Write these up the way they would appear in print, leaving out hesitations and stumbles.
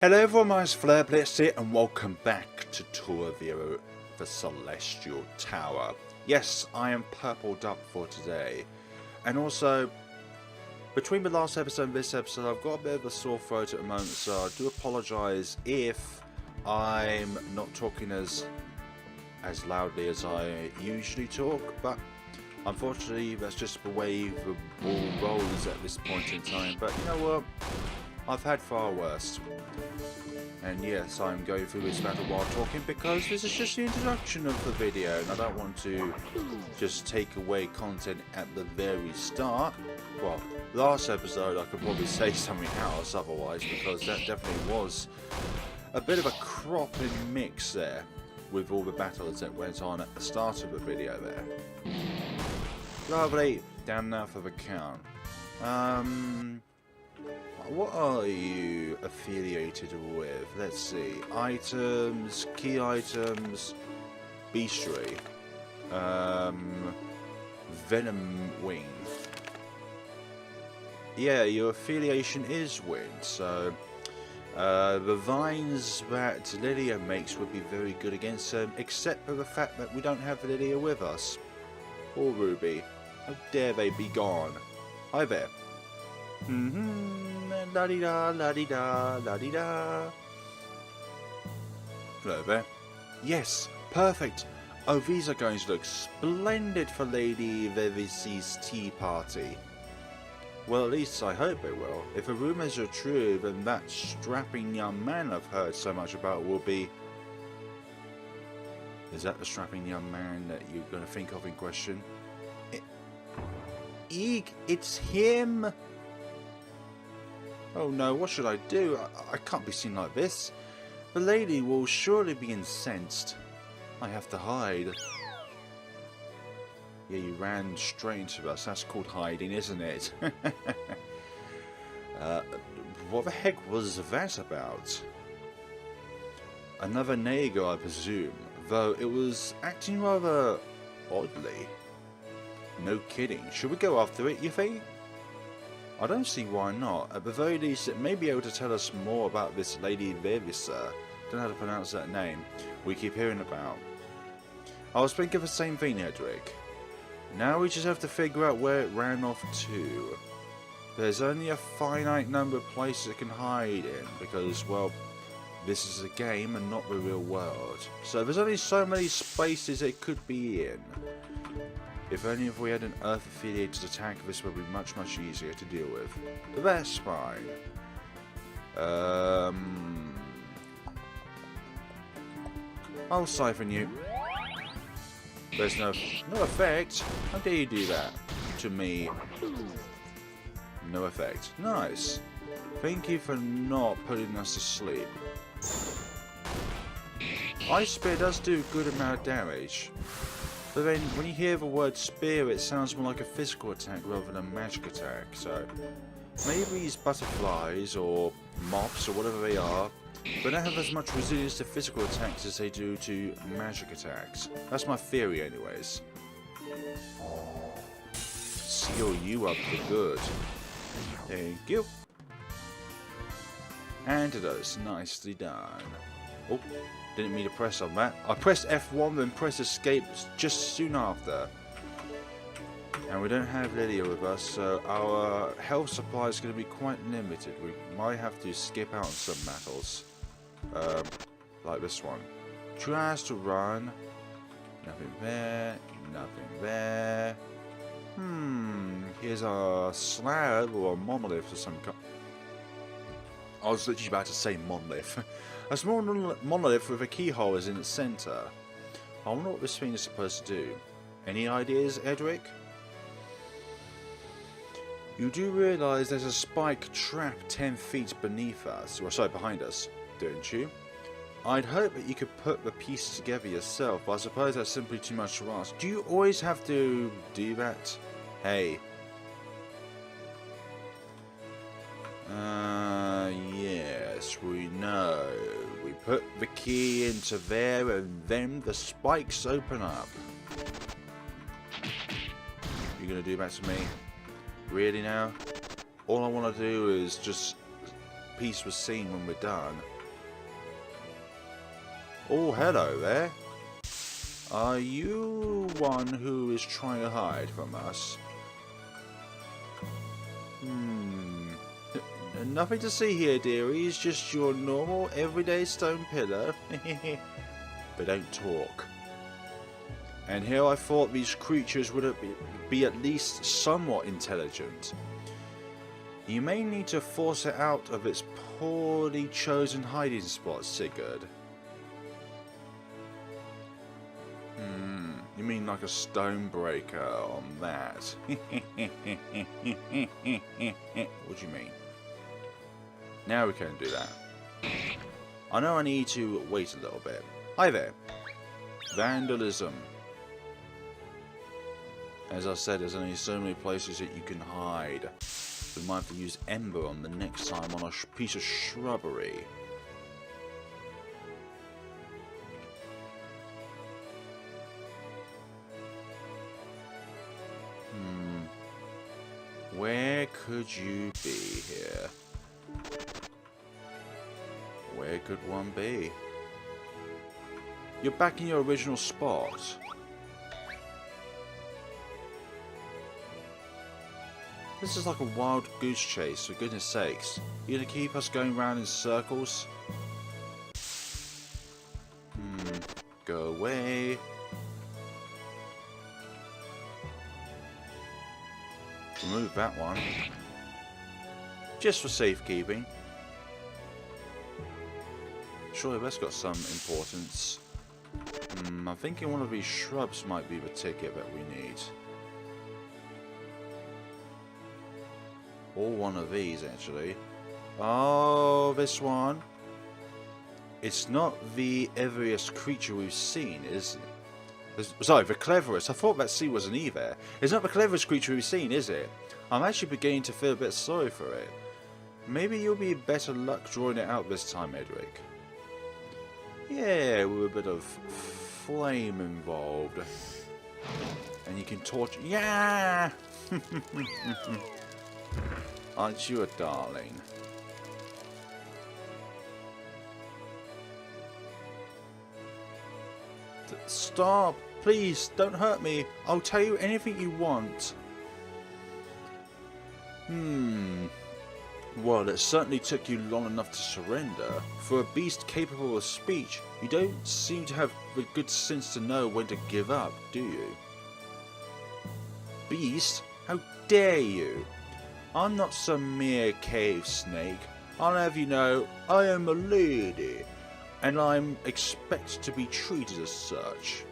Hello everyone, my name's FlareBlitzed here and welcome back to Turovero, the Celestial Tower. Yes, I am purpled up for today. And also, between the last episode and this episode, I've got a bit of a sore throat at the moment, so I do apologise if I'm not talking as loudly as I usually talk, but unfortunately that's just the way the ball rolls at this point in time. But you know what? I've had far worse. And yes, I'm going through this battle while talking because this is just the introduction of the video and I don't want to just take away content at the very start. Well, last episode I could probably say something else otherwise because that definitely was a bit of a cropping mix there with all the battles that went on at the start of the video there. Lovely, down now for the count. What are you affiliated with? Let's see. Items, key items, beastry, venom wing. Yeah, your affiliation is wind, so the vines that Leilia makes would be very good against them, except for the fact that we don't have Leilia with us. Or Ruby. How dare they be gone? Hi there. La-di-da, la-di-da, la-di-da. Hello there. Yes, perfect. Oh, these are going to look splendid for Lady Vivici's tea party. Well, at least I hope they will. If the rumours are true, then that strapping young man I've heard so much about will be... Is that the strapping young man that you're going to think of in question? Eek, it's him! Oh no, what should I do? I can't be seen like this. The lady will surely be incensed. I have to hide. Yeah, you ran straight into us. That's called hiding, isn't it? What the heck was that about? Another Nago, I presume. Though it was acting rather oddly. No kidding. Should we go after it, you think? I don't see why not. At the very least, it may be able to tell us more about this Lady Vivisa. Don't know how to pronounce that name. We keep hearing about. I was thinking the same thing, Edric. Now we just have to figure out where it ran off to. There's only a finite number of places it can hide in, because, well, this is a game and not the real world. So there's only so many spaces it could be in. If only if we had an Earth-affiliated attack, this would be much, much easier to deal with. But that's fine. I'll siphon you. There's no effect. How dare you do that to me? No effect. Nice. Thank you for not putting us to sleep. Ice Spear does do a good amount of damage. But then, when you hear the word spear, it sounds more like a physical attack rather than a magic attack. So, maybe these butterflies or moths or whatever they are, they don't have as much resilience to physical attacks as they do to magic attacks. That's my theory, anyways. Seal you up for good. Thank you. Antidotes, nicely done. Oh. Didn't mean to press on that. I pressed F1 then pressed escape just soon after. And we don't have Leilia with us, so our health supply is going to be quite limited. We might have to skip out on some battles. Like this one. Tries to run. Nothing there. Nothing there. Here's a slab or a monolith or some kind. I was literally about to say monolith. A small monolith with a keyhole is in its centre. I wonder what this thing is supposed to do. Any ideas, Edric? You do realise there's a spike trap 10 feet beneath us, or sorry, behind us, don't you? I'd hope that you could put the pieces together yourself, but I suppose that's simply too much to ask. Do you always have to do that? Hey. Yes, we know. We put the key into there and then the spikes open up. You're gonna do that to me? Really now? All I want to do is just piece was seen when we're done. Oh, hello there. Are you one who is trying to hide from us? Nothing to see here, dearie. It's just your normal, everyday stone pillar. But don't talk. And here I thought these creatures would be at least somewhat intelligent. You may need to force it out of its poorly chosen hiding spot, Sigurd. You mean like a stone breaker on that? What do you mean? Now we can do that. I know I need to wait a little bit. Hi there. Vandalism. As I said, there's only so many places that you can hide. We might have to use Ember on the next time on a piece of shrubbery. Where could you be here? Where could one be? You're back in your original spot. This is like a wild goose chase, for goodness sakes. You're gonna keep us going round in circles? Go away. Remove that one. Just for safekeeping. Surely that's got some importance. I'm thinking one of these shrubs might be the ticket that we need. Or one of these, actually. Oh, this one. It's not the everest creature we've seen, is it? Sorry, the cleverest. I thought that C was an E there. It's not the cleverest creature we've seen, is it? I'm actually beginning to feel a bit sorry for it. Maybe you'll be better luck drawing it out this time, Edric. Yeah, with a bit of flame involved. And you can torch... Yeah! Aren't you a darling? Stop! Please, don't hurt me. I'll tell you anything you want. Well, it certainly took you long enough to surrender. For a beast capable of speech, you don't seem to have the good sense to know when to give up, do you? Beast? How dare you? I'm not some mere cave snake. I'll have you know, I am a lady, and I'm expected to be treated as such.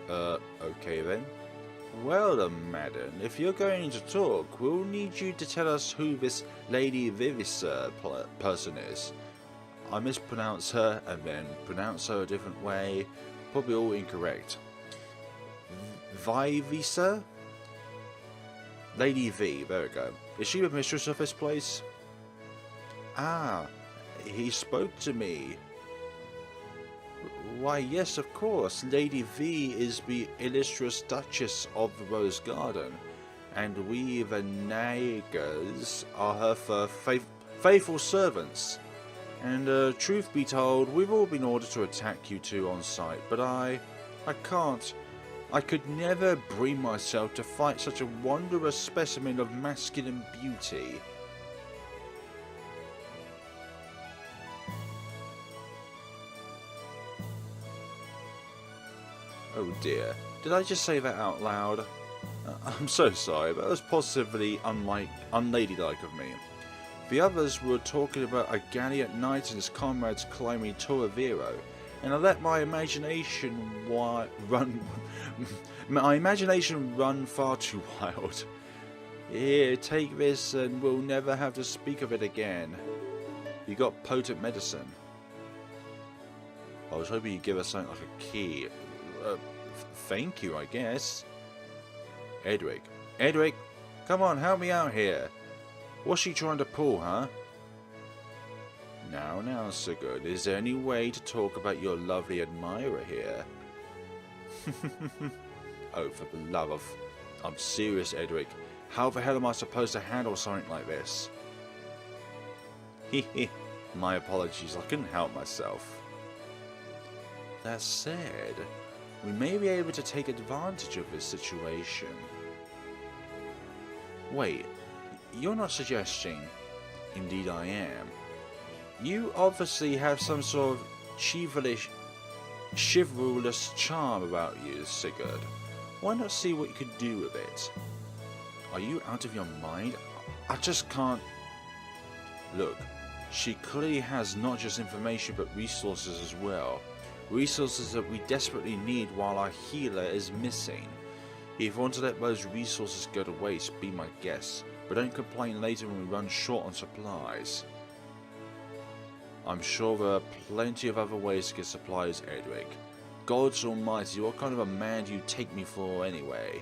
Okay then. Well, madam, if you're going to talk, we'll need you to tell us who this Lady Vivisur person is. I mispronounce her and then pronounce her a different way. Probably all incorrect. Vivisur? Lady V, there we go. Is she the mistress of this place? Ah, he spoke to me. Why, yes, of course. Lady V is the illustrious Duchess of the Rose Garden, and we, the Nagas, are her faithful servants. And truth be told, we've all been ordered to attack you two on sight, but I can't. I could never bring myself to fight such a wondrous specimen of masculine beauty. Oh dear, did I just say that out loud? I'm so sorry, that was positively unladylike of me. The others were talking about a gallant knight and his comrades climbing Turovero, and I let my imagination run far too wild. Here, take this and we'll never have to speak of it again. You got potent medicine. I was hoping you'd give us something like a key. Thank you, I guess. Edric, come on, help me out here. What's she trying to pull, huh? Now, Sigurd, is there any way to talk about your lovely admirer here? Oh, for the love of... I'm serious, Edric. How the hell am I supposed to handle something like this? My apologies, I couldn't help myself. That said, we may be able to take advantage of this situation. Wait, you're not suggesting? Indeed I am. You obviously have some sort of chivalrous charm about you, Sigurd. Why not see what you could do with it? Are you out of your mind? I just can't... Look, she clearly has not just information but resources as well. Resources that we desperately need while our healer is missing. If you want to let those resources go to waste, be my guest. But don't complain later when we run short on supplies. I'm sure there are plenty of other ways to get supplies, Edric. Gods almighty, what kind of a man do you take me for anyway?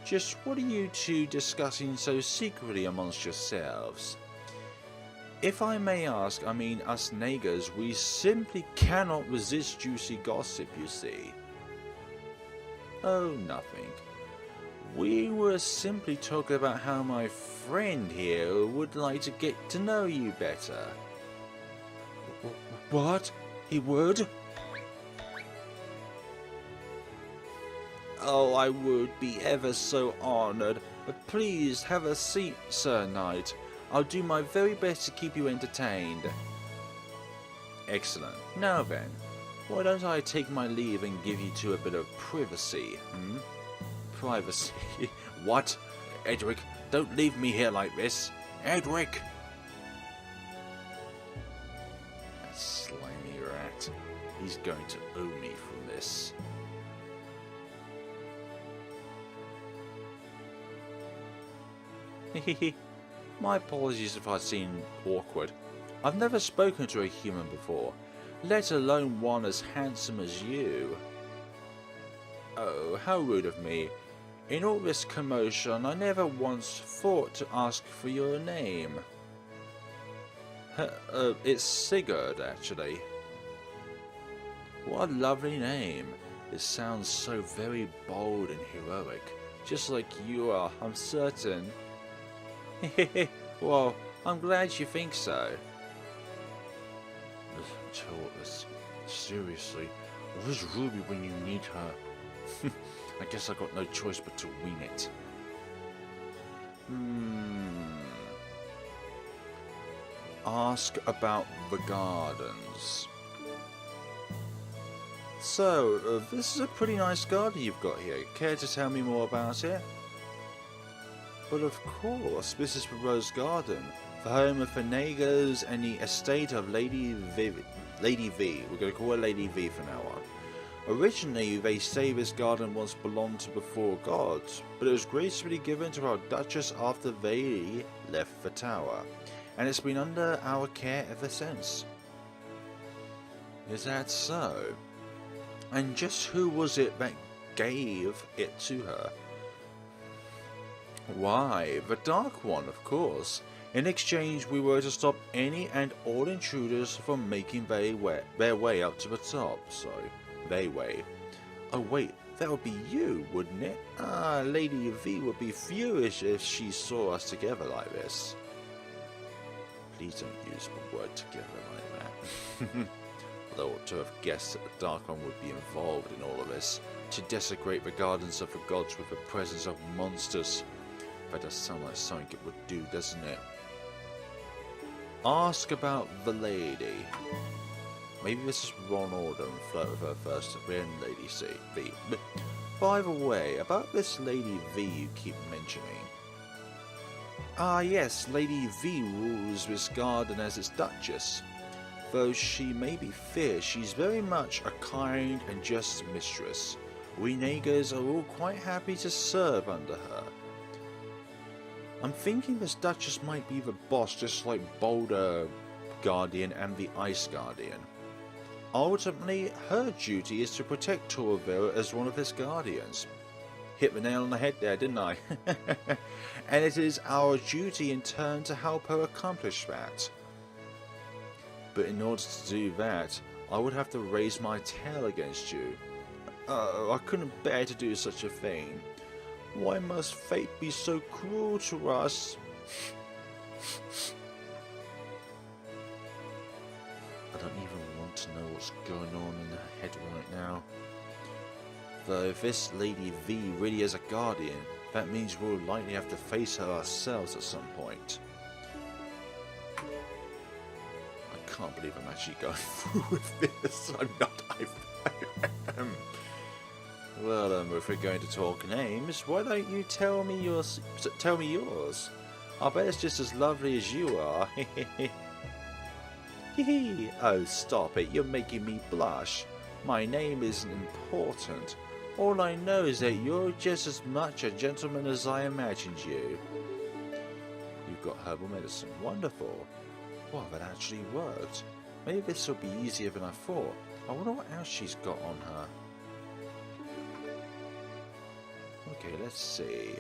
Just what are you two discussing so secretly amongst yourselves? If I may ask, I mean us nagers, we simply cannot resist juicy gossip, you see. Oh, nothing. We were simply talking about how my friend here would like to get to know you better. What? He would? Oh, I would be ever so honoured. But please have a seat, Sir Knight. I'll do my very best to keep you entertained. Excellent. Now then, why don't I take my leave and give you two a bit of privacy, Privacy? What? Edric, don't leave me here like this. Edric! That slimy rat. He's going to owe me from this. My apologies if I seem awkward. I've never spoken to a human before, let alone one as handsome as you. Oh, how rude of me. In all this commotion, I never once thought to ask for your name. It's Sigurd, actually. What a lovely name. It sounds so very bold and heroic, just like you are, I'm certain. Well, I'm glad you think so. Seriously, where's Ruby when you need her? I guess I got no choice but to wing it. Ask about the gardens. So, this is a pretty nice garden you've got here. Care to tell me more about it? But of course, this is Turovero's garden, the home of Fenagos and the estate of Lady V. We're going to call her Lady V from now on. Originally, they say this garden once belonged to the four gods, but it was gracefully given to our Duchess after they left the tower, and it's been under our care ever since. Is that so? And just who was it that gave it to her? Why, the Dark One, of course. In exchange, we were to stop any and all intruders from making their way up to the top. Oh wait, that would be you, wouldn't it? Ah, Lady V would be furious if she saw us together like this. Please don't use the word together like that. Although I ought to have guessed that the Dark One would be involved in all of this, to desecrate the gardens of the gods with the presence of monsters. That does sound like something it would do, doesn't it? Ask about the lady. Maybe this is wrong order and flirt with her first, then Lady V. But by the way, about this Lady V you keep mentioning. Ah yes, Lady V rules this garden as its Duchess. Though she may be fierce, she's very much a kind and just mistress. We nagers are all quite happy to serve under her. I'm thinking this Duchess might be the boss, just like Boulder Guardian and the Ice Guardian. Ultimately, her duty is to protect Turovero as one of his guardians. Hit the nail on the head there, didn't I? And it is our duty in turn to help her accomplish that. But in order to do that, I would have to raise my tail against you. Oh, I couldn't bear to do such a thing. Why must fate be so cruel to us? I don't even want to know what's going on in her head right now. Though if this Lady V really is a guardian, that means we'll likely have to face her ourselves at some point. I can't believe I'm actually going through with this. I'm not. Well, if we're going to talk names, why don't you tell me yours? Tell me yours. I bet it's just as lovely as you are. Oh, stop it! You're making me blush. My name isn't important. All I know is that you're just as much a gentleman as I imagined you. You've got herbal medicine. Wonderful. Well, that actually worked. Maybe this will be easier than I thought. I wonder what else she's got on her. Okay, let's see.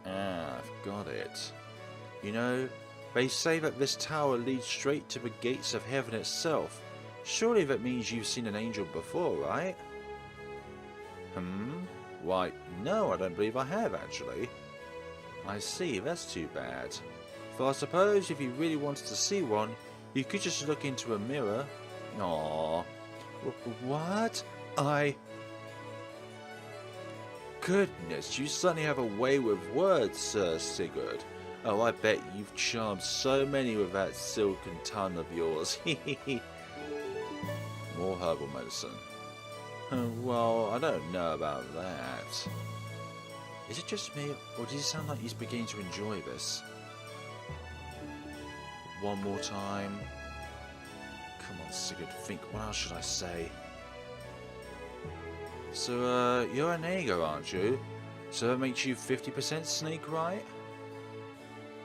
Ah, I've got it. You know, they say that this tower leads straight to the gates of heaven itself. Surely that means you've seen an angel before, right? Why, no, I don't believe I have, actually. I see, that's too bad. For I suppose if you really wanted to see one, you could just look into a mirror. Aww. What? Goodness, you suddenly have a way with words, Sir Sigurd. Oh, I bet you've charmed so many with that silken tongue of yours. More herbal medicine. Well, I don't know about that. Is it just me, or does he sound like he's beginning to enjoy this? One more time. Come on, Sigurd, think, what else should I say? So, you're an Aegar, aren't you? So that makes you 50% snake, right?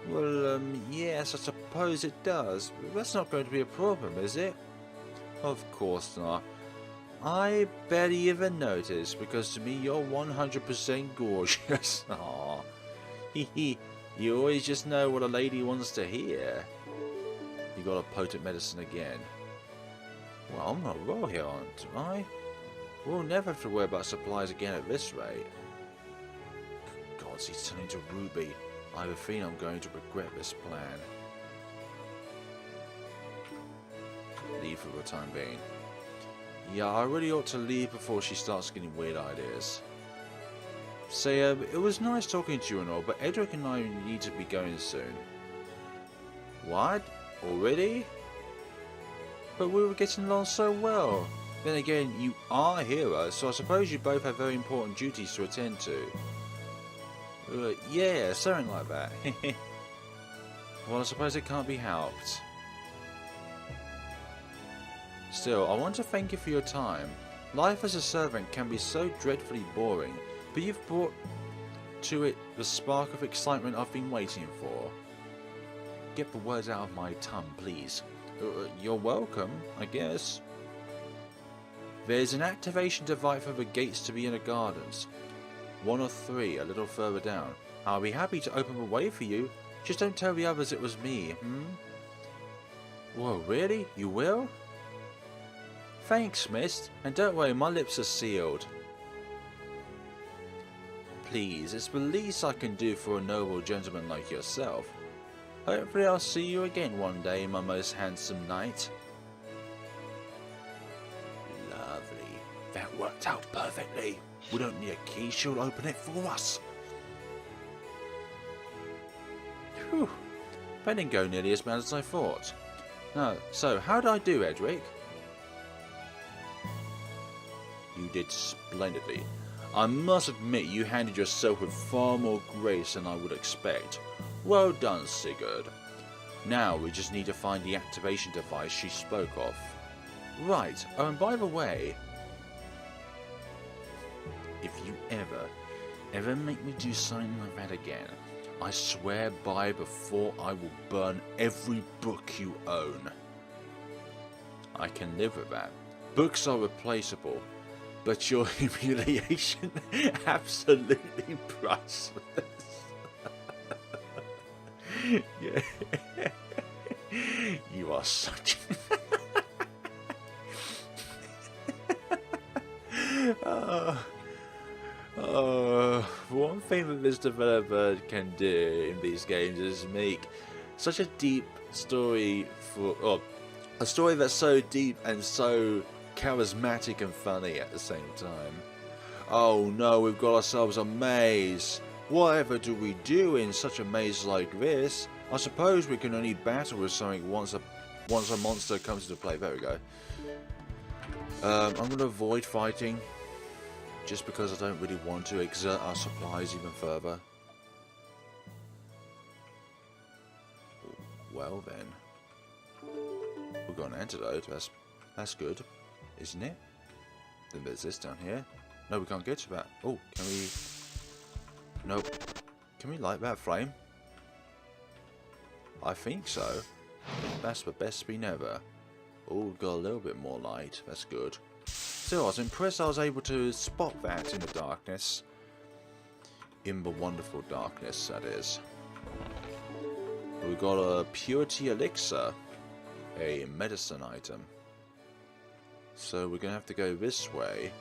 Well, yes, I suppose it does. That's not going to be a problem, is it? Of course not. I barely even noticed, because to me you're 100% gorgeous. Aww. Hee. You always just know what a lady wants to hear. You got a potent medicine again. Well, I'm on a roll here, aren't I? We'll never have to worry about supplies again at this rate. Gods, he's turning to Ruby. I have a feeling I'm going to regret this plan. Leave for the time being. Yeah, I really ought to leave before she starts getting weird ideas. Say, it was nice talking to you and all, but Edric and I need to be going soon. What? Already? But we were getting along so well. Then again, you are a hero, so I suppose you both have very important duties to attend to. Yeah, something like that. Well, I suppose it can't be helped. Still, I want to thank you for your time. Life as a servant can be so dreadfully boring, but you've brought to it the spark of excitement I've been waiting for. Get the words out of my tongue, please. You're welcome, I guess. There's an activation device for the gates to the inner gardens. 1 or 3, a little further down. I'll be happy to open the way for you. Just don't tell the others it was me, Whoa, really? You will? Thanks, Mist. And don't worry, my lips are sealed. Please, it's the least I can do for a noble gentleman like yourself. Hopefully I'll see you again one day, my most handsome knight. Lovely. That worked out perfectly. We don't need a key, she'll open it for us. Whew. That didn't go nearly as bad as I thought. No, so how did I do, Edric? You did splendidly. I must admit you handled yourself with far more grace than I would expect. Well done, Sigurd. Now we just need to find the activation device she spoke of. Right, oh, and by the way, if you ever make me do something like that again, I swear by before I will burn every book you own. I can live with that. Books are replaceable, but your humiliation absolutely priceless. Yeah. You are such one thing that this developer can do in these games is make such a deep story for... Oh, a story that's so deep and so charismatic and funny at the same time. Oh no, we've got ourselves a maze. Whatever do we do in such a maze like this? I suppose we can only battle with something once a monster comes into play. There we go. I'm going to avoid fighting, just because I don't really want to exert our supplies even further. Well then, we've got an antidote. That's good, isn't it? Then there's this down here. No, we can't get to that. Oh, can we? Nope. Can we light that flame? I think so. That's the best spin ever. Oh, got a little bit more light. That's good. Still, I was impressed I was able to spot that in the darkness. In the wonderful darkness, that is. We got a purity elixir. A medicine item. So we're going to have to go this way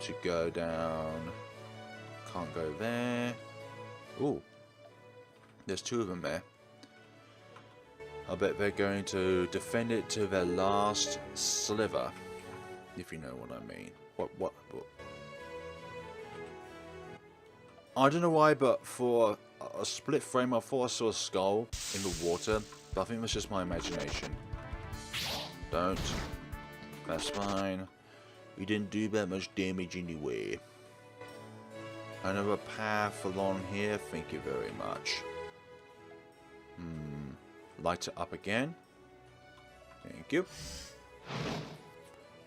to go down. Can't go there. Ooh. There's two of them there. I bet they're going to defend it to their last sliver, if you know what I mean. What? I don't know why, but for a split frame I thought I saw a skull in the water, but I think that's just my imagination. Don't. That's fine. We didn't do that much damage anyway. Another path along here, thank you very much. Light it up again. Thank you.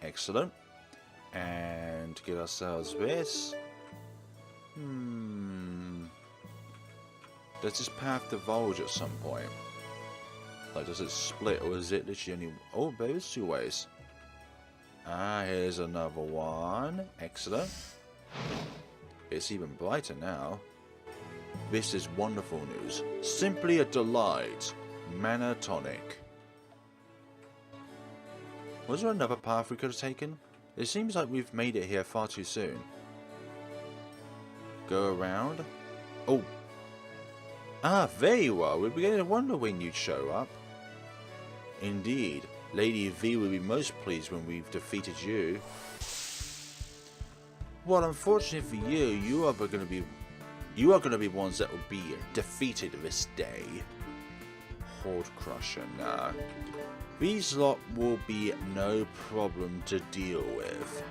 Excellent. And get ourselves this. Does this path divulge at some point? Like, does it split, or is it literally only... Oh, there is two ways. Ah, here's another one. Excellent. It's even brighter now. This is wonderful news. Simply a delight. Mana tonic. Was there another path we could have taken? It seems like we've made it here far too soon. Go around? Oh. Ah, there you are. We're beginning to wonder when you'd show up. Indeed. Lady V will be most pleased when we've defeated you. Well, unfortunately for you, you are going to be ones that will be defeated this day. Horde Crusher, nah. These lot will be no problem to deal with.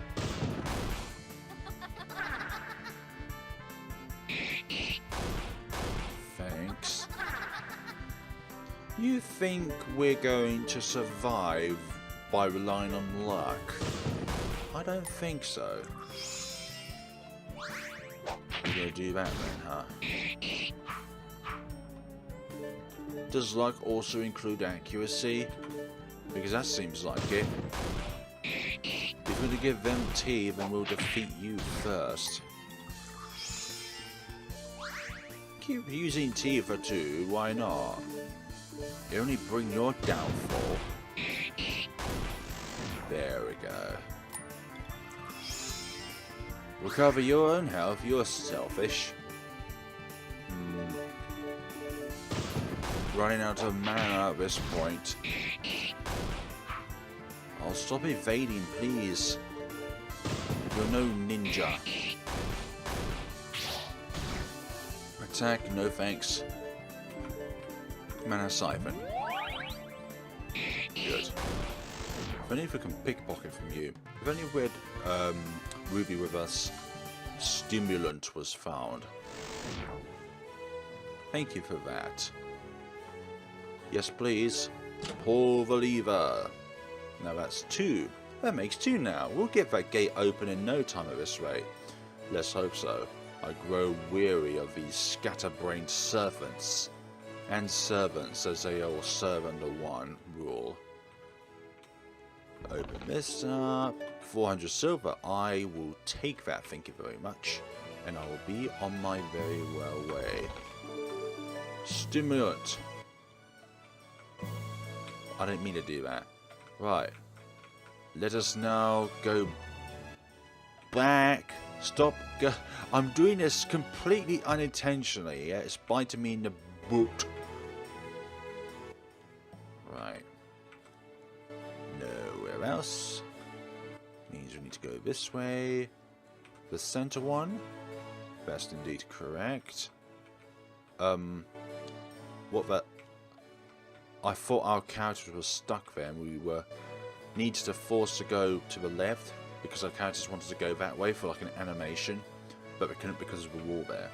Thanks. You think we're going to survive by relying on luck? I don't think so. We're gonna do that then, huh? Does luck also include accuracy? Because that seems like it. If we're gonna give them tea, then we'll defeat you first. Keep using tea for two, why not? You only bring your downfall. There we go. Recover your own health, you're selfish. Running out of mana at this point. I'll stop evading, please. You're no ninja. Attack, no thanks. Mana siphon. Good. If only if we can pickpocket from you. If only we had Ruby with us, stimulant was found. Thank you for that. Yes, please. Pull the lever. Now that's two. That makes two now. We'll get that gate open in no time at this rate. Let's hope so. I grow weary of these scatterbrained serpents. And servants, as they all serve under one rule. Open this up. 400 silver. I will take that, thank you very much. And I will be on my very well way. Stimulant. I didn't mean to do that. Right. Let us now go back. Stop. Go. I'm doing this completely unintentionally. Yeah? It's biting me in the boot. Right. Nowhere else. Means we need to go this way. The center one. Best indeed correct. What the... I thought our character was stuck there and we were needed to force to go to the left because our characters wanted to go that way for like an animation, but we couldn't because of the wall there.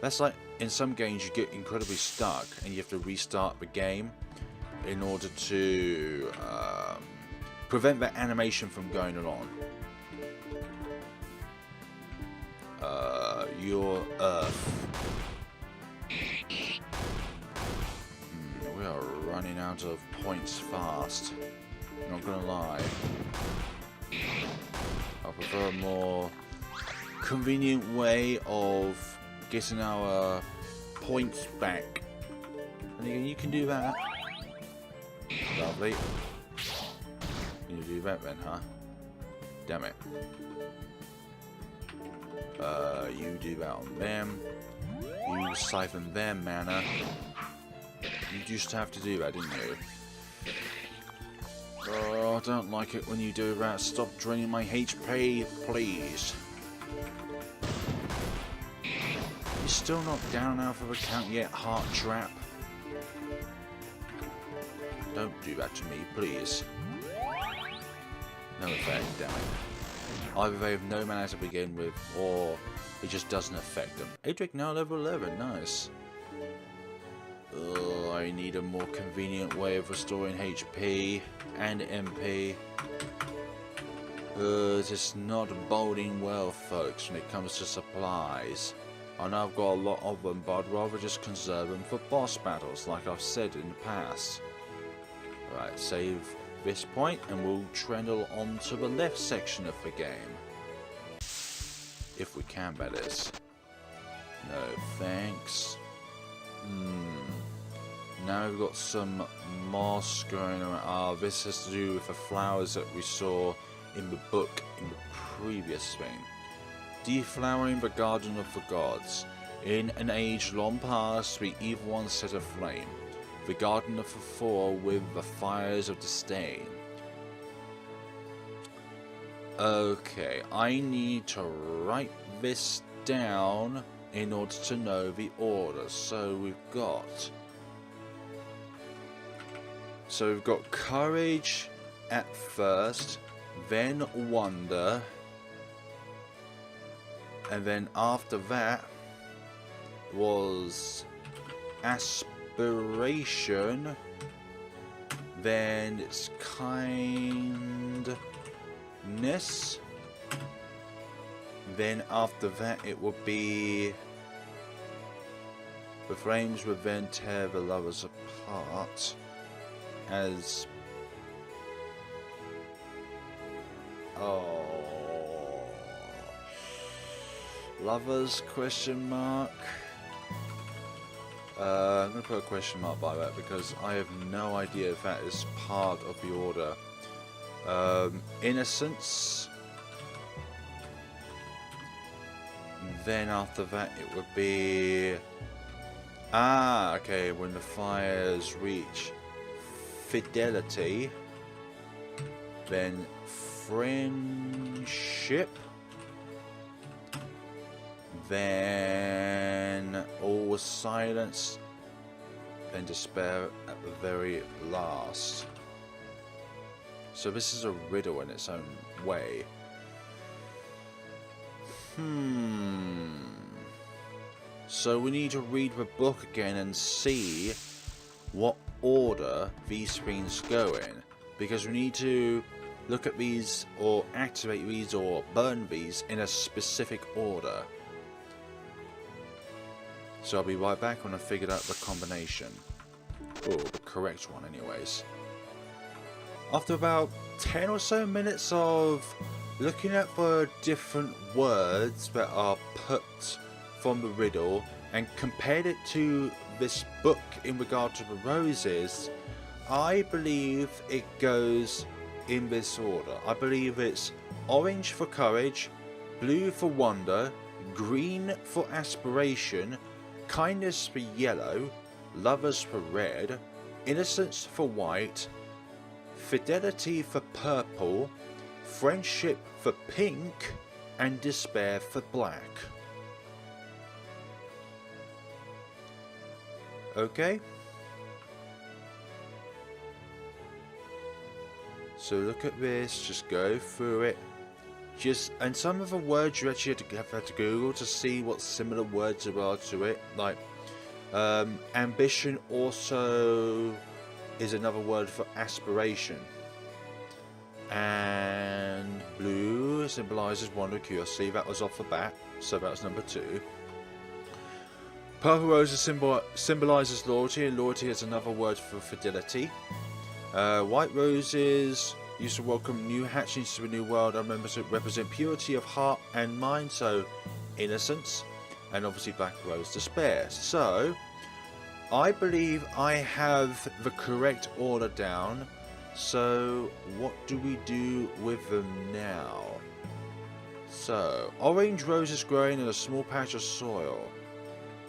That's like in some games you get incredibly stuck and you have to restart the game in order to prevent that animation from going along. Your Earth. We are running out of points fast. Not gonna lie. I prefer a more convenient way of getting our points back. And again, you can do that. Lovely. You do that then, huh? Damn it. You do that on them. You siphon their mana. You used to have to do that, didn't you? Oh, I don't like it when you do that. Stop draining my HP, please. You're still not down out of account yet, Heart Trap. Don't do that to me, please. No effect, damn it. Either they have no mana to begin with, or it just doesn't affect them. Edric now level 11, nice. Oh, I need a more convenient way of restoring HP and MP. It's not boding well, folks, when it comes to supplies. I know I've got a lot of them, but I'd rather just conserve them for boss battles, like I've said in the past. Right, save this point, and we'll trundle on to the left section of the game. If we can, that is. No, thanks. Now we've got some moss going around. Ah, this has to do with the flowers that we saw in the book in the previous thing. Deflowering the Garden of the Gods. In an age long past, the evil one set aflame the Garden of the Four with the fires of disdain. Okay, I need to write this down in order to know the order. So we've got courage at first, then wonder, and then after that was aspiration, then it's kindness, then after that it will be the flames would then tear the lovers apart as lovers question mark. I'm going to put a question mark by that because I have no idea if that is part of the order. Innocence. Then after that it would be... Ah, okay, when the fires reach fidelity. Then friendship. Then all was silence, then despair at the very last. So this is a riddle in its own way. So we need to read the book again and see what order these things go in, because we need to look at these or activate these or burn these in a specific order. So I'll be right back when I figured out the combination. Oh, the correct one anyways. After about 10 or so minutes of looking at the different words that are put from the riddle and compared it to this book in regard to the roses, I believe it goes in this order. I believe it's orange for courage, blue for wonder, green for aspiration, kindness for yellow, lovers for red, innocence for white, fidelity for purple, friendship for pink, and despair for black. Okay. So look at this, just go through it. And some of the words you actually have to Google to see what similar words there are to it. Like, ambition also is another word for aspiration. And blue symbolises wonder, curiosity. That was off the bat, so that was number 2. Purple rose symbolises loyalty, and loyalty is another word for fidelity. White roses used to welcome new hatchlings to a new world and represent purity of heart and mind, so innocence. And obviously black rose, despair. So I believe I have the correct order down. So what do we do with them now? So orange roses growing in a small patch of soil.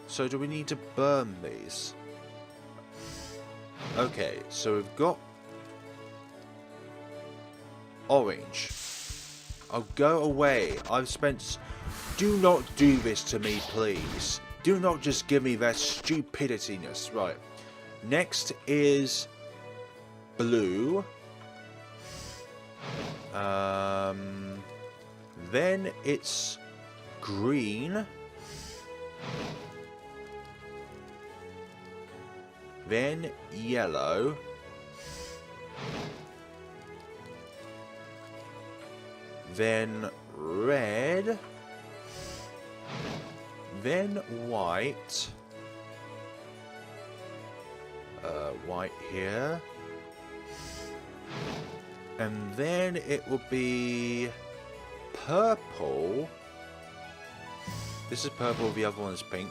So do we need to burn these? Okay, so we've got orange. Oh, go away. I've spent... Do not do this to me, please. Do not just give me that stupidityness. Right. Next is blue. Then it's green. Then yellow. Then red. Then white. White here. And then it will be purple. This is purple, the other one is pink.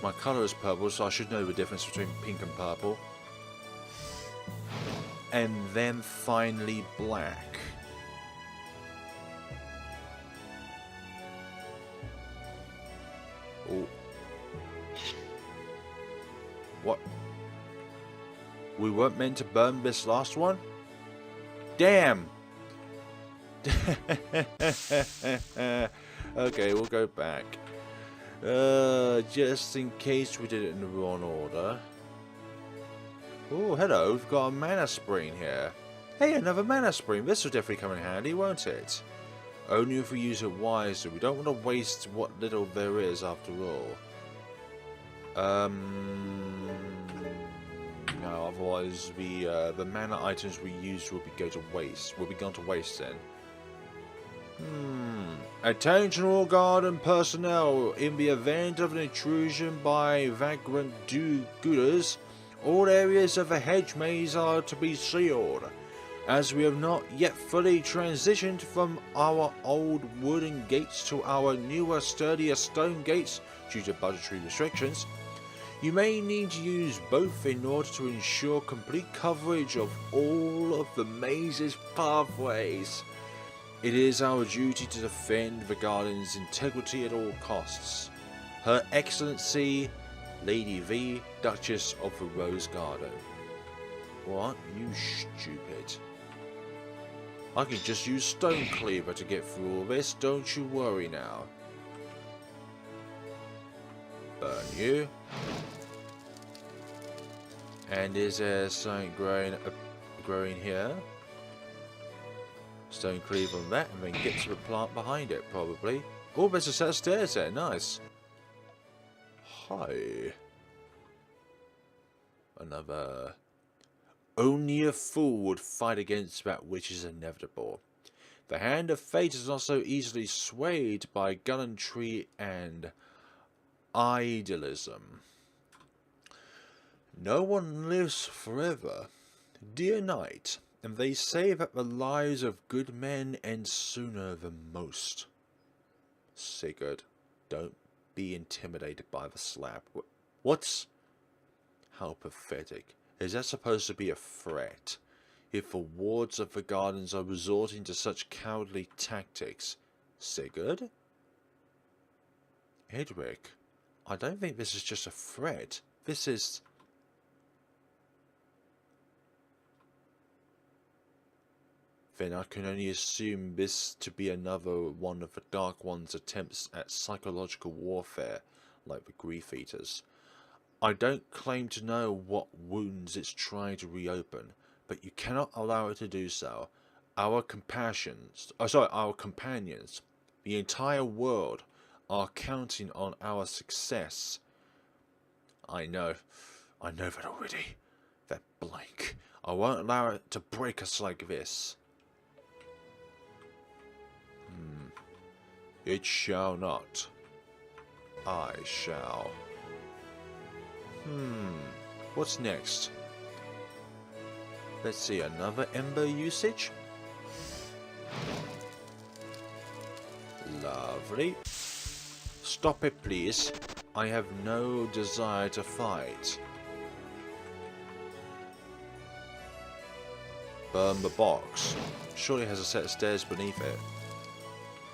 My colour is purple, so I should know the difference between pink and purple. And then finally black. Oh. What? We weren't meant to burn this last one? Damn! Okay, we'll go back. Just in case we did it in the wrong order. Oh, hello, we've got a mana spring here. Hey, another mana spring. This will definitely come in handy, won't it? Only if we use it wisely. We don't want to waste what little there is after all. No, otherwise the mana items we use will be gone to waste then. Attention all garden personnel. In the event of an intrusion by vagrant do-gooders, all areas of the hedge maze are to be sealed. As we have not yet fully transitioned from our old wooden gates to our newer, sturdier stone gates due to budgetary restrictions, you may need to use both in order to ensure complete coverage of all of the maze's pathways. It is our duty to defend the garden's integrity at all costs. Her Excellency, Lady V, Duchess of the Rose Garden. What? You stupid. I can just use Stone Cleaver to get through all this, don't you worry now. Burn you. And is there something growing here? Stone Cleaver on that, and then get to the plant behind it, probably. Oh, there's a set of stairs there, nice. Hi. Another... Only a fool would fight against that which is inevitable. The hand of fate is not so easily swayed by gallantry and idealism. No one lives forever. Dear knight, and they say that the lives of good men end sooner than most. Sigurd, don't be intimidated by the slap. What's... How pathetic. Is that supposed to be a threat? If the wards of the gardens are resorting to such cowardly tactics. Sigurd? Edric, I don't think this is just a threat. This is... then I can only assume this to be another one of the Dark One's attempts at psychological warfare, like the Grief Eaters. I don't claim to know what wounds it's trying to reopen, but you cannot allow it to do so. Our companions, the entire world, are counting on our success. I know that already. That blank. I won't allow it to break us like this. It shall not. I shall. What's next? Let's see, another ember usage? Lovely. Stop it, please. I have no desire to fight. Burn the box. Surely it has a set of stairs beneath it.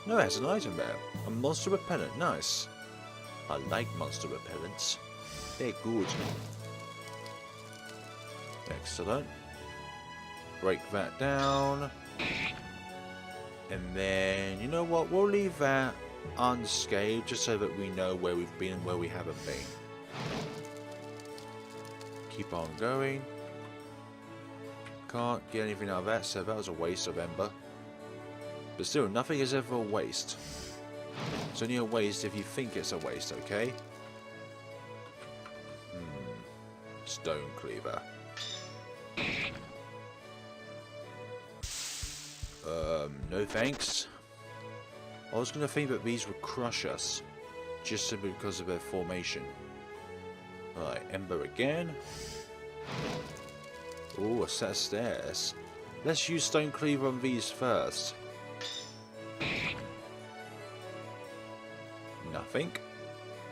No, it has an item there. A monster repellent. Nice. I like monster repellents. They're good. Excellent. Break that down. And then, you know what? We'll leave that unscathed just so that we know where we've been and where we haven't been. Keep on going. Can't get anything out of that, so that was a waste of ember. But still, nothing is ever a waste. It's only a waste if you think it's a waste, okay? Stone cleaver. No thanks. I was going to think that these would crush us, just simply because of their formation. Alright, ember again. Ooh, a set of stairs. Let's use stone cleaver on these first. Nothing.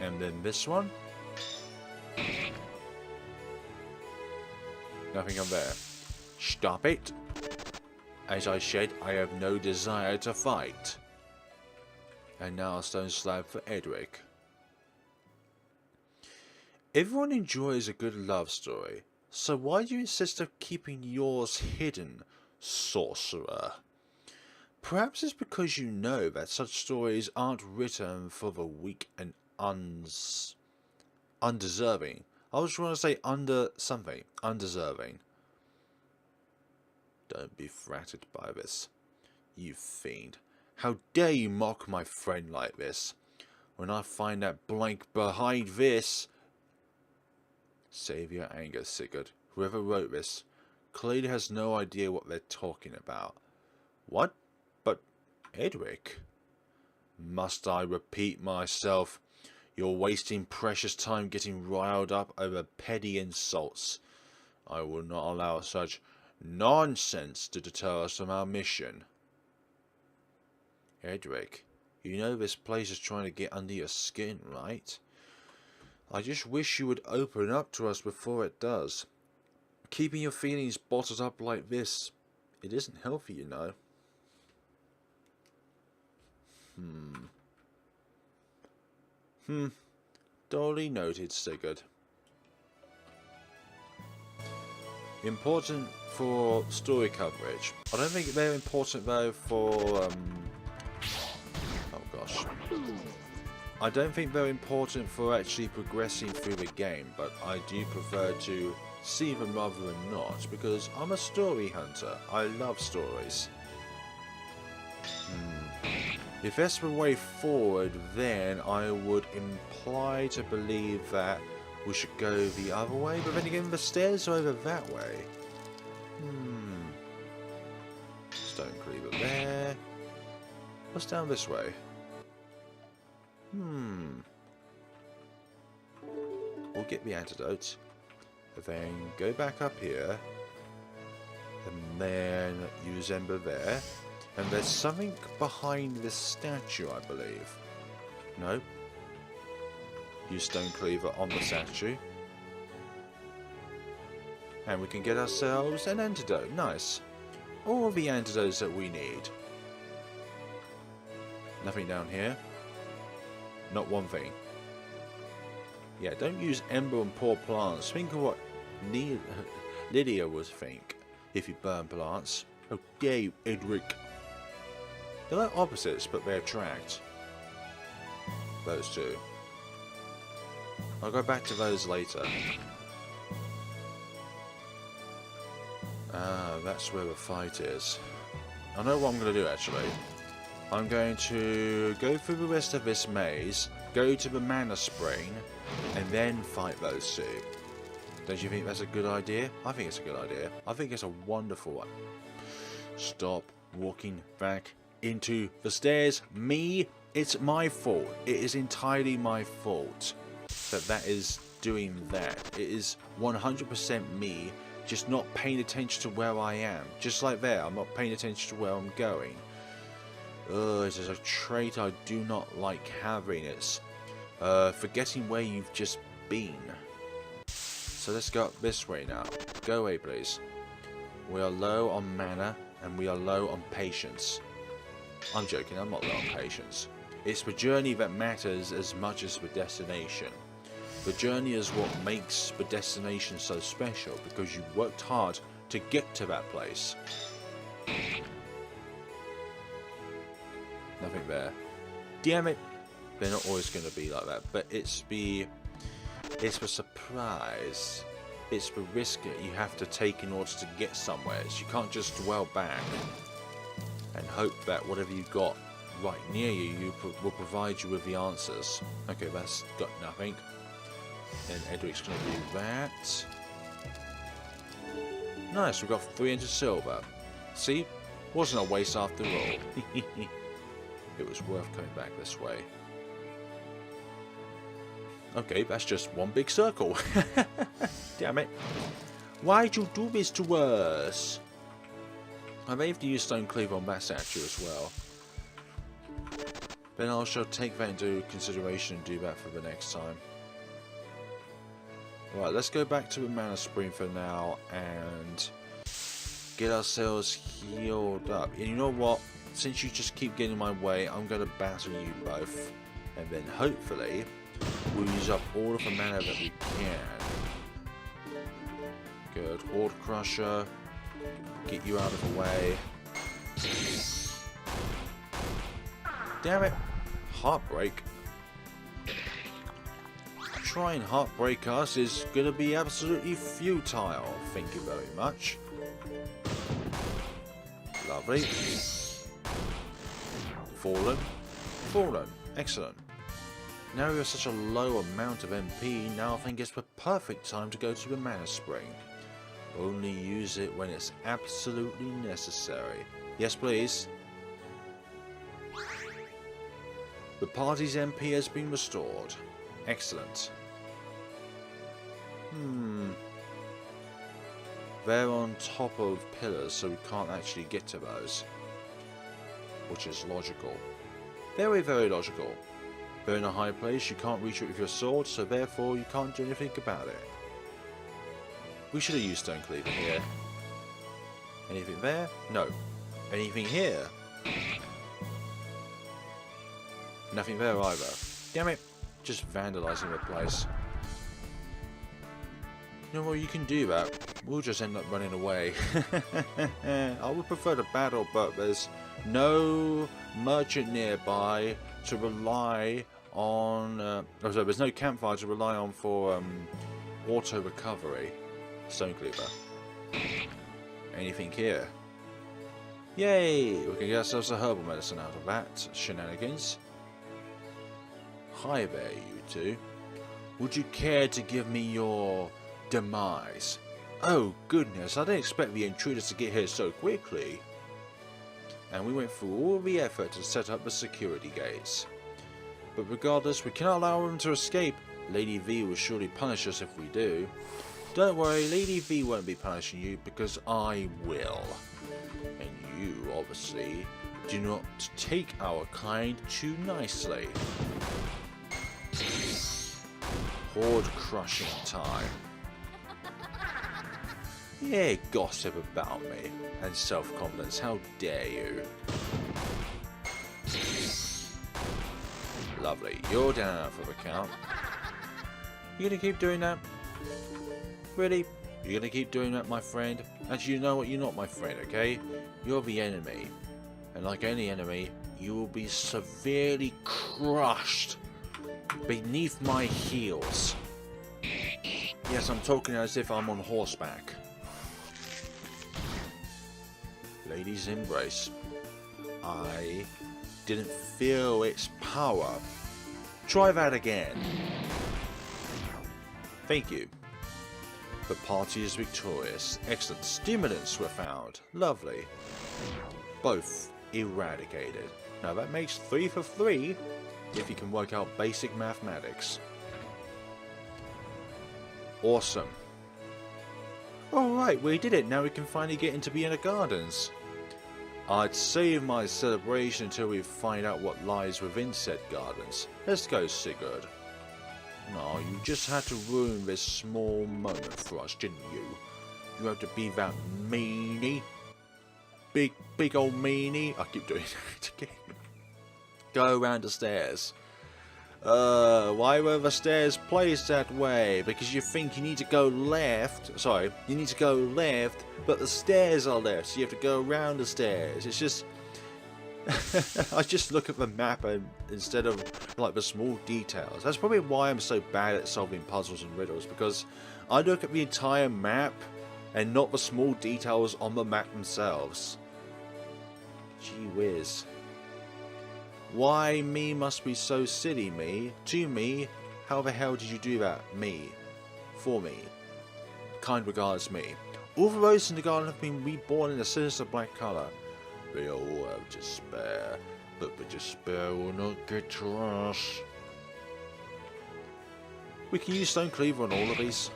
And then this one. Nothing on there. Stop it. As I said, I have no desire to fight. And now a stone slab for Edric. Everyone enjoys a good love story, so why do you insist on keeping yours hidden, sorcerer? Perhaps it's because you know that such stories aren't written for the weak and undeserving. I was trying to say undeserving. Don't be flattered by this, you fiend. How dare you mock my friend like this? When I find that blank behind this... Save your anger, Sigurd. Whoever wrote this clearly has no idea what they're talking about. What? But Edric? Must I repeat myself? You're wasting precious time getting riled up over petty insults. I will not allow such nonsense to deter us from our mission. Edric, you know this place is trying to get under your skin, right? I just wish you would open up to us before it does. Keeping your feelings bottled up like this, it isn't healthy, you know. Duly noted, Sigurd. Important for story coverage. I don't think they're important though for oh gosh. I don't think they're important for actually progressing through the game, but I do prefer to see them rather than not, because I'm a story hunter. I love stories. If that's the way forward, then I would imply to believe that we should go the other way, but then again the stairs are over that way. Stone cleaver there. What's down this way? We'll get the antidote. Then go back up here. And then use ember there. And there's something behind this statue, I believe. Nope. Use stone cleaver on the statue. And we can get ourselves an antidote. Nice. All the antidotes that we need. Nothing down here. Not one thing. Yeah, don't use ember on poor plants. Think of what Leilia would think if you burn plants. Okay, Edric. They're like opposites, but they attract. Those two. I'll go back to those later. That's where the fight is. I know what I'm going to do actually. I'm going to go through the rest of this maze, go to the mana spring, and then fight those two. Don't you think that's a good idea? I think it's a good idea. I think it's a wonderful one. Stop walking back into the stairs. Me, it's my fault. It is entirely my fault that is doing that. It is 100% me just not paying attention to where I am. Just like there, I'm not paying attention to where I'm going. This is a trait I do not like having. It's forgetting where you've just been. So let's go up this way now. Go away, please. We are low on mana and we are low on patience. I'm joking, I'm not low on patience. It's the journey that matters as much as the destination. The journey is what makes the destination so special, because you worked hard to get to that place. Nothing there. Damn it! They're not always going to be like that, but it's the surprise. It's the risk that you have to take in order to get somewhere. So you can't just dwell back and hope that whatever you got right near you will provide you with the answers. Okay, that's got nothing. Then Edric's going to do that. Nice, we've got 300 silver. See? Wasn't a waste after all. It was worth coming back this way. Okay, that's just one big circle. Damn it. Why'd you do this to us? I may have to use Stone Cleaver on that statue as well. Then I shall take that into consideration and do that for the next time. Right, let's go back to the mana spring for now and get ourselves healed up. And you know what? Since you just keep getting in my way, I'm going to battle you both. And then hopefully we'll use up all of the mana that we can. Good. Horde Crusher. Get you out of the way. Damn it. Heartbreak. Try and heartbreak us is going to be absolutely futile. Thank you very much. Lovely. Fallen. Fallen. Excellent. Now we have such a low amount of MP, now I think it's the perfect time to go to the mana spring. Only use it when it's absolutely necessary. Yes, please. The party's MP has been restored. Excellent. They're on top of pillars, so we can't actually get to those. Which is logical. Very, very logical. They're in a high place, you can't reach it with your sword, so therefore you can't do anything about it. We should have used Stone Cleaver here. Anything there? No. Anything here? Nothing there either. Damn it! Just vandalising the place. You know what, you can do that. We'll just end up running away. I would prefer to battle, but there's no merchant nearby to rely on. There's no campfire to rely on for auto recovery. Stone Cleaver. Anything here? Yay! We can get ourselves a herbal medicine out of that shenanigans. Hi there, you two. Would you care to give me your demise? Oh goodness, I didn't expect the intruders to get here so quickly. And we went through all the effort to set up the security gates. But regardless, we cannot allow them to escape. Lady V will surely punish us if we do. Don't worry, Lady V won't be punishing you because I will. And you, obviously, do not take our kind too nicely. Horde crushing time. Yeah, gossip about me and self-confidence, how dare you. Lovely, you're down for the count. You gonna keep doing that? Really? You're gonna keep doing that, my friend? Actually, you know what? You're not my friend, okay? You're the enemy. And like any enemy, you will be severely crushed beneath my heels. Yes, I'm talking as if I'm on horseback. Ladies' embrace. I didn't feel its power. Try that again. Thank you. The party is victorious. Excellent stimulants were found. Lovely. Both eradicated. Now that makes 3 for 3 if you can work out basic mathematics. Awesome. Alright, we did it. Now we can finally get into the inner gardens. I'd save my celebration until we find out what lies within said gardens. Let's go, Sigurd. No, you just had to ruin this small moment for us, didn't you? You had to be that meanie. Big old meanie. I keep doing it again. Go around the stairs. Why were the stairs placed that way? Because you think you need to go left. Sorry, you need to go left, but the stairs are left, so you have to go around the stairs. It's just... I just look at the map and instead of like the small details. That's probably why I'm so bad at solving puzzles and riddles, because I look at the entire map and not the small details on the map themselves. Gee whiz. Why me must be so silly, me? To me? How the hell did you do that? Me. For me. Kind regards, me. All the roses in the garden have been reborn in a sinister black colour. They all have despair, but the despair will not get to us. We can use Stone Cleaver on all of these.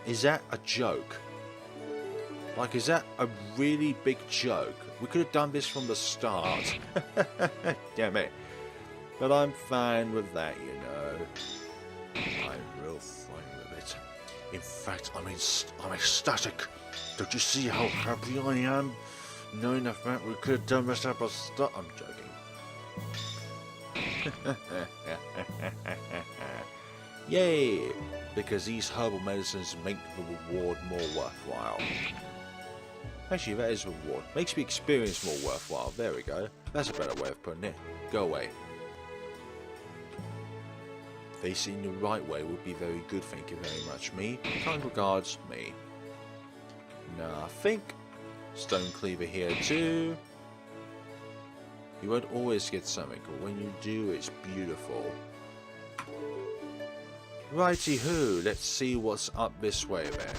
Is that a joke? Like, is that a really big joke? We could have done this from the start. Damn it. But I'm fine with that, you know. I'm real fine with it. In fact, I'm ecstatic. Don't you see how happy I am? Knowing the fact we could have done this at the start. I'm joking. Yay! Because these herbal medicines make the reward more worthwhile. Actually, that is a reward. Makes the experience more worthwhile. There we go. That's a better way of putting it. Go away. Facing the right way would be very good, thank you very much. Me. Kind regards, me. Now, I think Stone Cleaver here too. You won't always get something, but when you do, it's beautiful. Righty-hoo, let's see what's up this way then.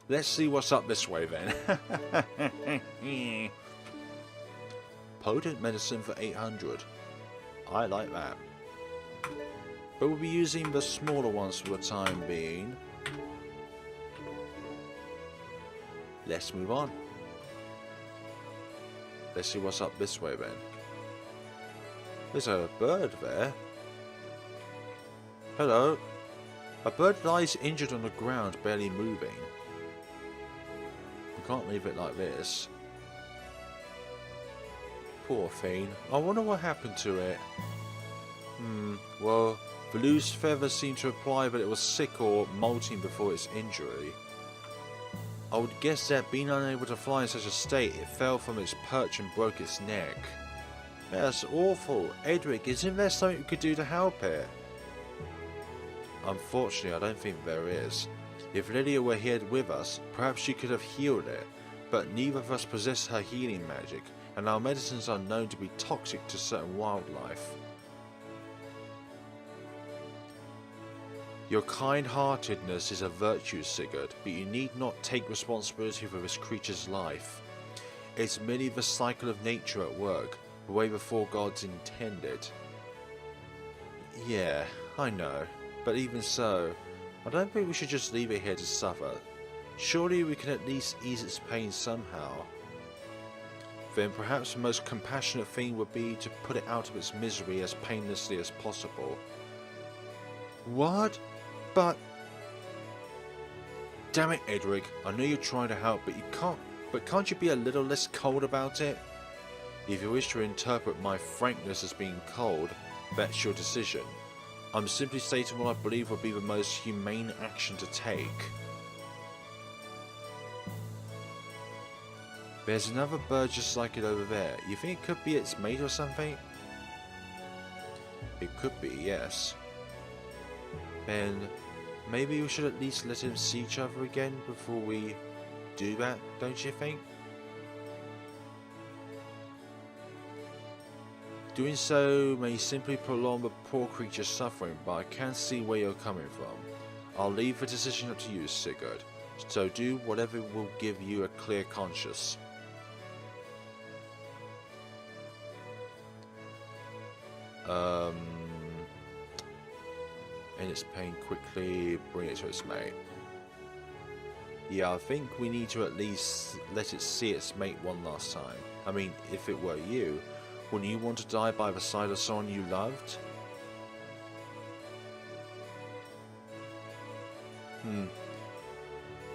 Let's see what's up this way then. Potent medicine for 800. I like that. But we'll be using the smaller ones for the time being. Let's move on. Let's see what's up this way then. There's a bird there. Hello. A bird lies injured on the ground, barely moving. We can't leave it like this. Poor thing. I wonder what happened to it. Well, the loose feathers seem to imply that it was sick or molting before its injury. I would guess that being unable to fly in such a state, it fell from its perch and broke its neck. That's awful. Edric, isn't there something you could do to help it? Unfortunately, I don't think there is. If Leilia were here with us, perhaps she could have healed it, but neither of us possess her healing magic, and our medicines are known to be toxic to certain wildlife. Your kind-heartedness is a virtue, Sigurd, but you need not take responsibility for this creature's life. It's merely the cycle of nature at work, the way before gods intended. Yeah, I know, but even so, I don't think we should just leave it here to suffer. Surely we can at least ease its pain somehow. Then perhaps the most compassionate thing would be to put it out of its misery as painlessly as possible. What? But... Damn it, Edric. I know you're trying to help, but you can't. But can't you be a little less cold about it? If you wish to interpret my frankness as being cold, That's your decision. I'm simply stating what I believe would be the most humane action to take. There's another bird just like it over there. You think it could be its mate or something? It could be, yes. Then maybe we should at least let him see each other again before we do that, don't you think? Doing so may simply prolong the poor creature's suffering, but I can see where you're coming from. I'll leave the decision up to you, Sigurd. So do whatever will give you a clear conscience. In its pain, quickly bring it to its mate. Yeah, I think we need to at least let it see its mate one last time. I mean, if it were you, wouldn't you want to die by the side of someone you loved?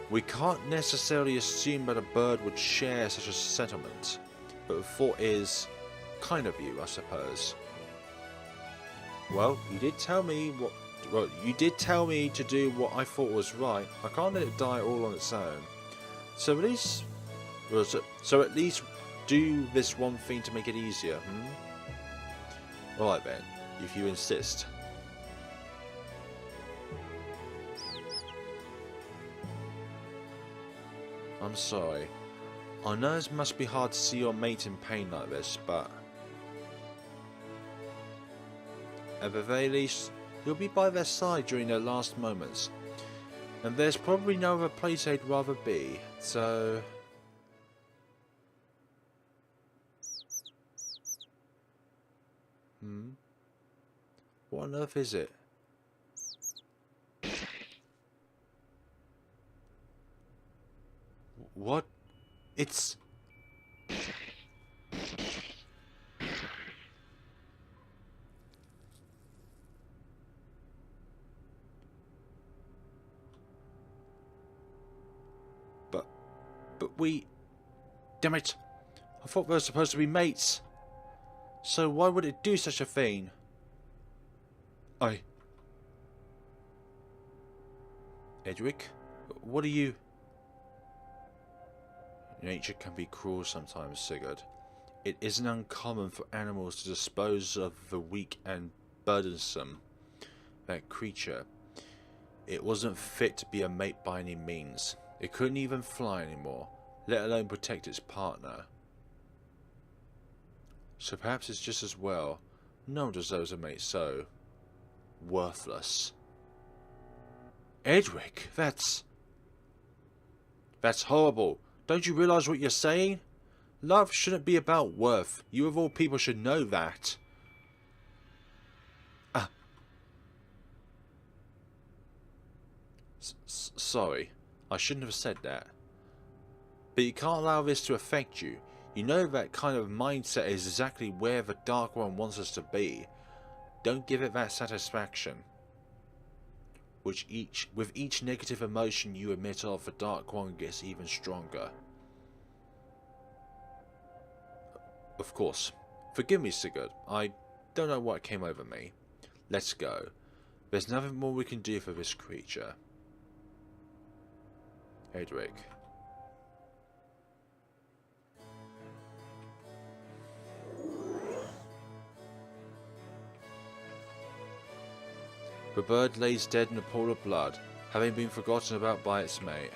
We can't necessarily assume that a bird would share such a sentiment, but the thought is kind of you, I suppose. Well, you did tell me what. Well, you did tell me to do what I thought was right. I can't let it die all on its own. So at least, so at least do this one thing to make it easier. Alright then, if you insist. I'm sorry. I know it must be hard to see your mate in pain like this, but at the very least, you'll be by their side during their last moments. And there's probably no other place they'd rather be, so... What on earth is it? What? It's... But we... Damn it! I thought we were supposed to be mates. So why would it do such a thing? Edric? What are you... Nature can be cruel sometimes, Sigurd. It isn't uncommon for animals to dispose of the weak and burdensome. That creature, it wasn't fit to be a mate by any means. It couldn't even fly anymore, let alone protect its partner. So perhaps it's just as well. No one deserves a mate so worthless. Edric, that's horrible. Don't you realise what you're saying? Love shouldn't be about worth. You of all people should know that. Sorry. I shouldn't have said that. But you can't allow this to affect you. You know that kind of mindset is exactly where the Dark One wants us to be. Don't give it that satisfaction. With each negative emotion you emit off, the Dark One gets even stronger. Of course. Forgive me, Sigurd. I don't know what came over me. Let's go. There's nothing more we can do for this creature. Edric. The bird lays dead in a pool of blood, having been forgotten about by its mate.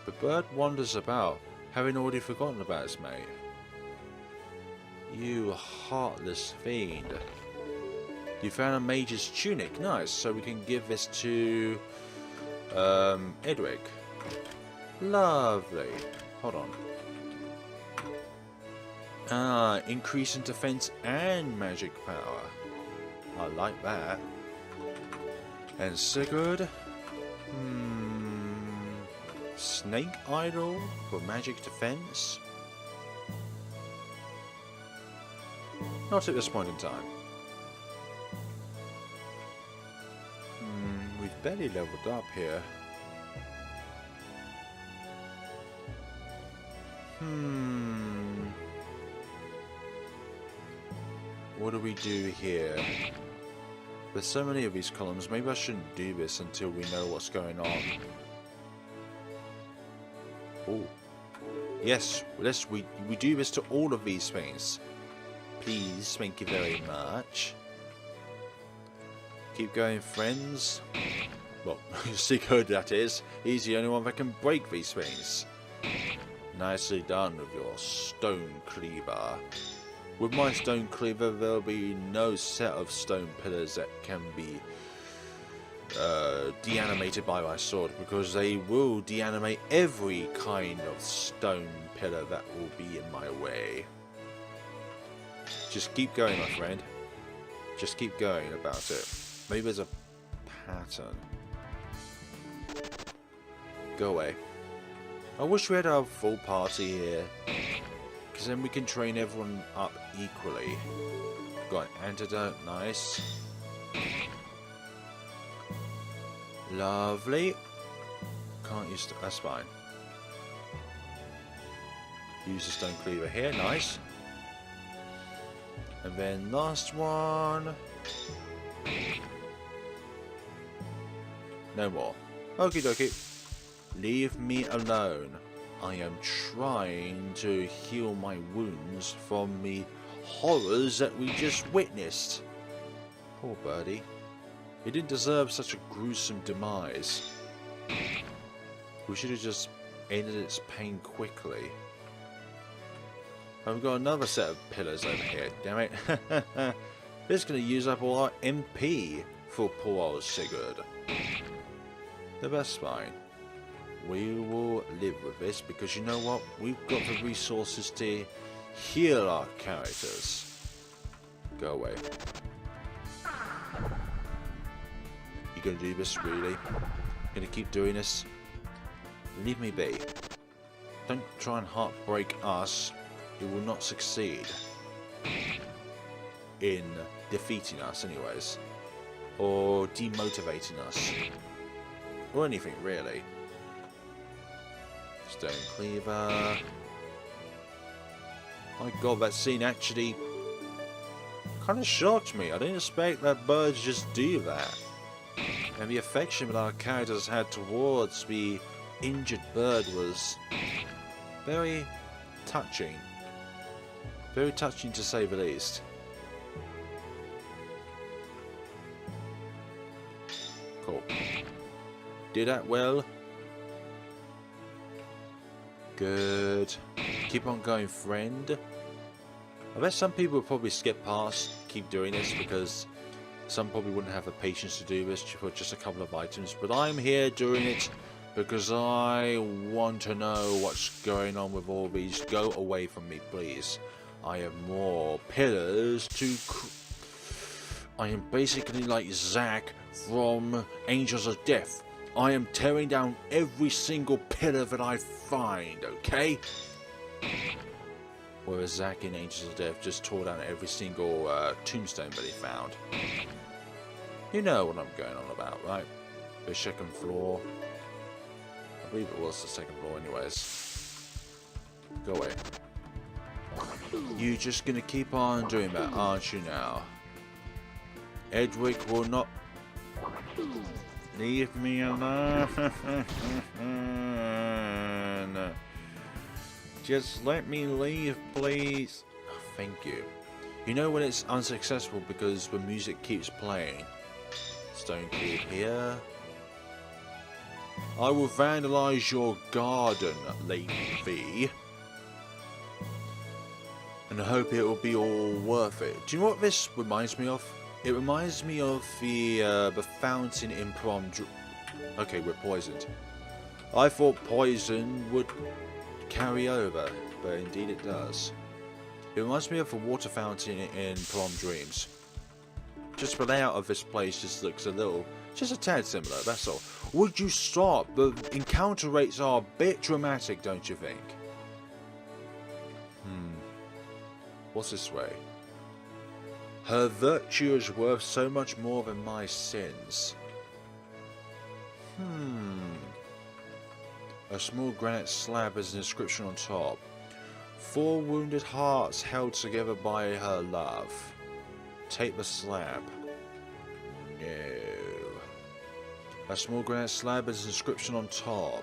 The bird wanders about, having already forgotten about its mate. You heartless fiend. You found a mage's tunic. Nice, so we can give this to Edric. Lovely. Hold on. Increase in defense and magic power. I like that. And Sigurd. Snake idol for magic defense. Not at this point in time. We've barely leveled up here. what do we do here? There's so many of these columns. Maybe I shouldn't do this until we know what's going on. Oh. Yes, we do this to all of these things. Please, thank you very much. Keep going, friends. Well, Sigurd, that is. He's the only one that can break these things. Nicely done with your stone cleaver. With my stone cleaver, there'll be no set of stone pillars that can be deanimated by my sword, because they will deanimate every kind of stone pillar that will be in my way. Just keep going, my friend. Just keep going about it. Maybe there's a pattern. Go away. I wish we had our full party here, because then we can train everyone up equally. Got an antidote, nice. Lovely. Can't use... that's fine. Use the stone cleaver here, nice. And then last one. No more. Okie dokie. Leave me alone. I am trying to heal my wounds from the horrors that we just witnessed. Poor birdie. He didn't deserve such a gruesome demise. We should have just ended its pain quickly. I've got another set of pillars over here, damn it. This is going to use up all our MP for poor old Sigurd. But that's fine. We will live with this, because you know what? We've got the resources to heal our characters. Go away. You gonna do this, really? Gonna keep doing this? Leave me be. Don't try and heartbreak us. It will not succeed in defeating us anyways, or demotivating us, or anything really. Stone cleaver. My god, that scene actually kind of shocked me. I didn't expect that birds just do that. And the affection that our characters had towards the injured bird was very touching. Very touching, to say the least. Cool. Did that well. Good. Keep on going, friend. I bet some people would probably skip past, keep doing this, because some probably wouldn't have the patience to do this for just a couple of items. But I'm here doing it because I want to know what's going on with all these. Go away from me, please. I have more pillars to... I am basically like Zack from Angels of Death. I am tearing down every single pillar that I find, okay? Whereas Zack in Angels of Death just tore down every single tombstone that he found. You know what I'm going on about, right? The second floor. I believe it was the second floor anyways. Go away. You're just gonna keep on doing that, aren't you now? Edric will not... Leave me alone. Just let me leave, please. Oh, thank you. You know when it's unsuccessful because the music keeps playing. Stone cube here. I will vandalize your garden, Lady. And I hope it will be all worth it. Do you know what this reminds me of? It reminds me of the fountain in Prom. Okay, we're poisoned. I thought poison would carry over, but indeed it does. It reminds me of the water fountain in Prom Dreams. Just the layout of this place just looks a little, just a tad similar, that's all. Would you stop? The encounter rates are a bit dramatic, don't you think? What's this way? Her virtue is worth so much more than my sins. A small granite slab has an inscription on top. 4 wounded hearts held together by her love. Take the slab. No. A small granite slab has an inscription on top.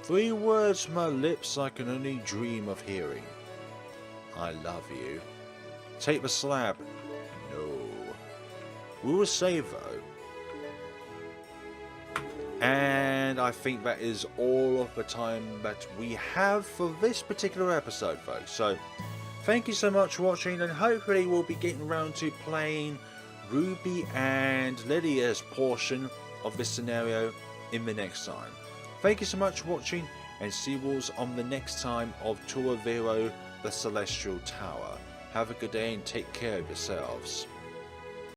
3 words from my lips I can only dream of hearing. I love you. Take the slab. No. We will save though. And I think that is all of the time that we have for this particular episode, folks. So, thank you so much for watching, and hopefully we'll be getting around to playing Ruby and Leilia's portion of this scenario in the next time. Thank you so much for watching, and see you all on the next time of Turovero, the Celestial Tower. Have a good day and take care of yourselves.